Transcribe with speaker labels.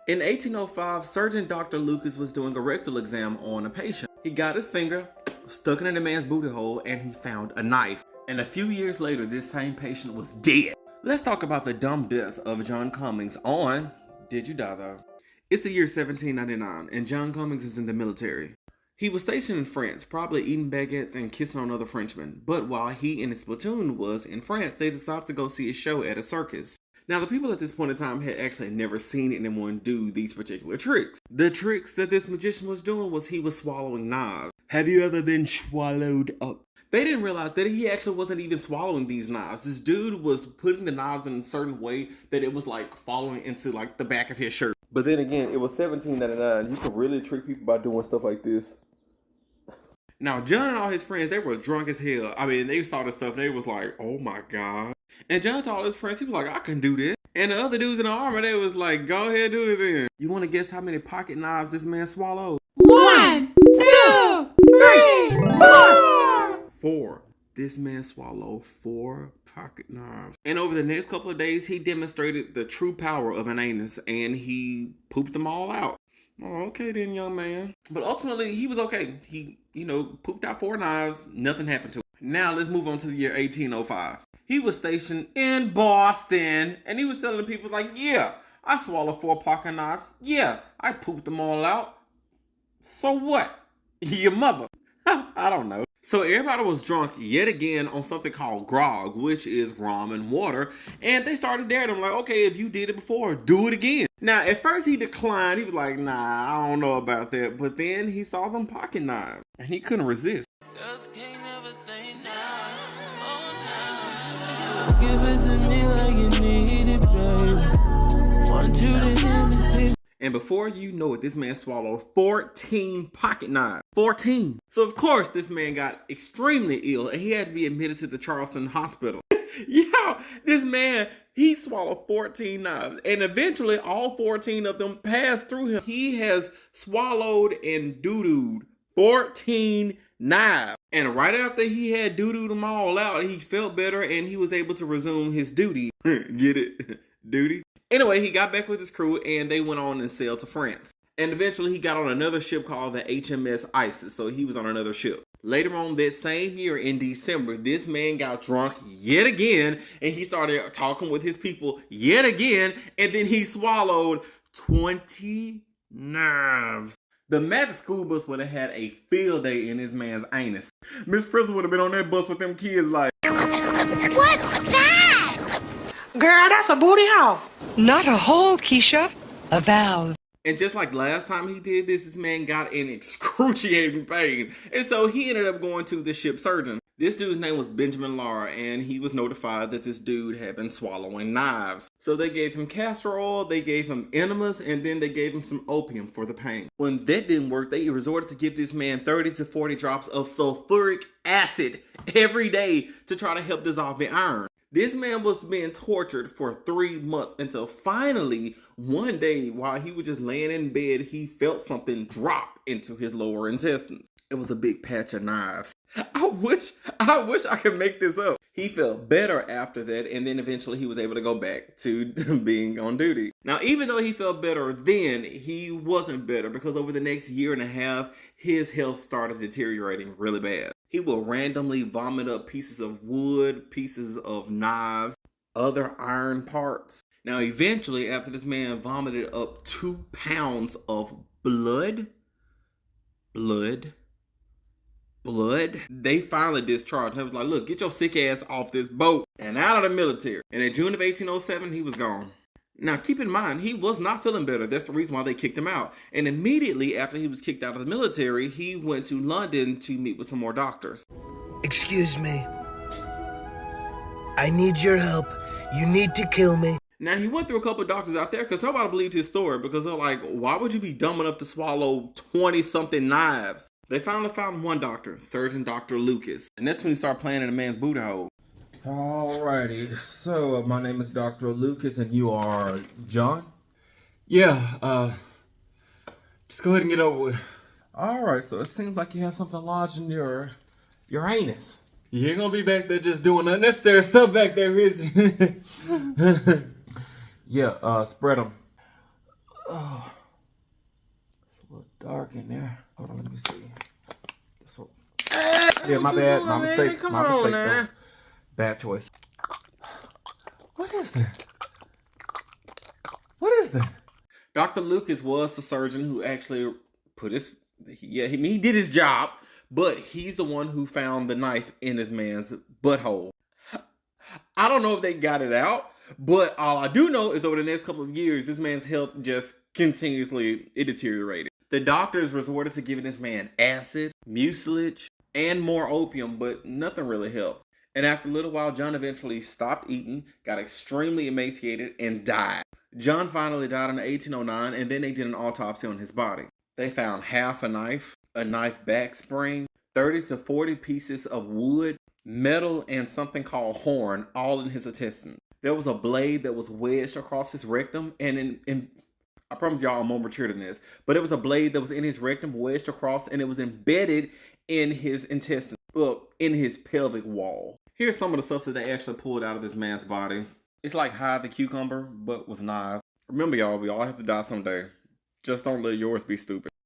Speaker 1: In 1805, Surgeon Dr. Lucas was doing a rectal exam on a patient. He got his finger, stuck it in the man's booty hole, and he found a knife. And a few years later, this same patient was dead. Let's talk about the dumb death of John Cummings on Did You Die Though? It's the year 1799, and John Cummings is in the military. He was stationed in France, probably eating baguettes and kissing on other Frenchmen. But while he and his platoon was in France, they decided to go see a show at a circus. Now, the people at this point in time had actually never seen anyone do these particular tricks. The tricks that this magician was doing was he was swallowing knives. Have you ever been swallowed up? They didn't realize that he actually wasn't even swallowing these knives. This dude was putting the knives in a certain way that it was like falling into like the back of his shirt. But then again, it was 1799. You could really trick people by doing stuff like this. Now, John and all his friends, they were drunk as hell. I mean, they saw this stuff and they was like, oh my God. And John told his friends, he was like, I can do this. And the other dudes in the army, they was like, go ahead, do it then. You want to guess how many pocket knives this man swallowed?
Speaker 2: 1, 2, 3, 4.
Speaker 1: 4. This man swallowed 4 pocket knives. And over the next couple of days, he demonstrated the true power of an anus and he pooped them all out. Oh, okay then, young man. But ultimately, he was okay. He, pooped out 4 knives. Nothing happened to him. Now, let's move on to the year 1805. He was stationed in Boston, and he was telling people, like, yeah, I swallowed 4 pocket knives. Yeah, I pooped them all out. So what? Your mother. I don't know. So everybody was drunk yet again on something called grog, which is rum and water. And they started daring him like, okay, if you did it before, do it again. Now, at first he declined. He was like, nah, I don't know about that. But then he saw them pocket knives and he couldn't resist.
Speaker 3: Girls can't never say no. Oh, no. Give it to me like you need it, baby. Want you to hear me speak.
Speaker 1: And before you know it, this man swallowed 14 pocket knives. 14. So of course this man got extremely ill and he had to be admitted to the Charleston hospital. Yeah, this man, he swallowed 14 knives and eventually all 14 of them passed through him. He has swallowed and doo-dooed 14 knives. And right after he had doo-dooed them all out, he felt better and he was able to resume his duty. Get it? Duty? Anyway, he got back with his crew and they went on and sailed to France. And eventually he got on another ship called the HMS Isis. So he was on another ship. Later on that same year in December, this man got drunk yet again. And he started talking with his people yet again. And then he swallowed 20 knives. The magic school bus would have had a field day in this man's anus. Miss Frizzle would have been on that bus with them kids like,
Speaker 2: What's that?
Speaker 4: Girl, that's a booty hole.
Speaker 5: Not a hole, Keisha. A valve.
Speaker 1: and just like last time he did this man got in excruciating pain. And so he ended up going to the ship surgeon. This dude's name was Benjamin Lara, and he was notified that this dude had been swallowing knives. So they gave him castor oil, they gave him enemas, and then they gave him some opium for the pain. When that didn't work, they resorted to give this man 30 to 40 drops of sulfuric acid every day to try to help dissolve the iron. This man was being tortured for 3 months until finally, one day, while he was just laying in bed, he felt something drop into his lower intestines. It was a big patch of knives. I wish I could make this up. He felt better after that, and then eventually he was able to go back to being on duty. Now, even though he felt better then, he wasn't better because over the next year and a half, his health started deteriorating really bad. He will randomly vomit up pieces of wood, pieces of knives, other iron parts. Now, eventually, after this man vomited up 2 pounds of blood, they finally discharged him. They was like, look, get your sick ass off this boat and out of the military. And in June of 1807, he was gone. Now, keep in mind, he was not feeling better. That's the reason why they kicked him out. And immediately after he was kicked out of the military, he went to London to meet with some more doctors.
Speaker 6: Excuse me. I need your help. You need to kill me.
Speaker 1: Now, he went through a couple of doctors out there because nobody believed his story because they're like, why would you be dumb enough to swallow 20-something knives? They finally found one doctor, Surgeon Dr. Lucas. And that's when he started playing in a man's booty hole. Alrighty, so my name is Dr. Lucas and you are John?
Speaker 7: Yeah, just go ahead and get over with.
Speaker 1: Alright, so it seems like you have something lodged in your anus.
Speaker 7: You ain't gonna be back there just doing unnecessary stuff back there, is it?
Speaker 1: Yeah, spread them.
Speaker 7: Oh, it's a little dark in there. Hold on, let me see. So, yeah, my bad. My mistake.
Speaker 1: Come
Speaker 7: My
Speaker 1: on
Speaker 7: mistake.
Speaker 1: now.
Speaker 7: That was bad choice. What is that? What is that?
Speaker 1: Dr. Lucas was the surgeon who actually put his, he did his job, but he's the one who found the knife in this man's butthole. I don't know if they got it out, but all I do know is over the next couple of years, this man's health just continuously deteriorated. The doctors resorted to giving this man acid, mucilage, and more opium, but nothing really helped. And after a little while, John eventually stopped eating, got extremely emaciated, and died. John finally died in 1809, and then they did an autopsy on his body. They found half a knife back spring, 30 to 40 pieces of wood, metal, and something called horn, all in his intestines. There was a blade that was wedged across his rectum, and I promise y'all I'm more mature than this, but it was a blade that was in his rectum, wedged across, and it was embedded in his intestines, well, in his pelvic wall. Here's some of the stuff that they actually pulled out of this man's body. It's like hide the cucumber, but with knives. Remember, y'all, we all have to die someday. Just don't let yours be stupid.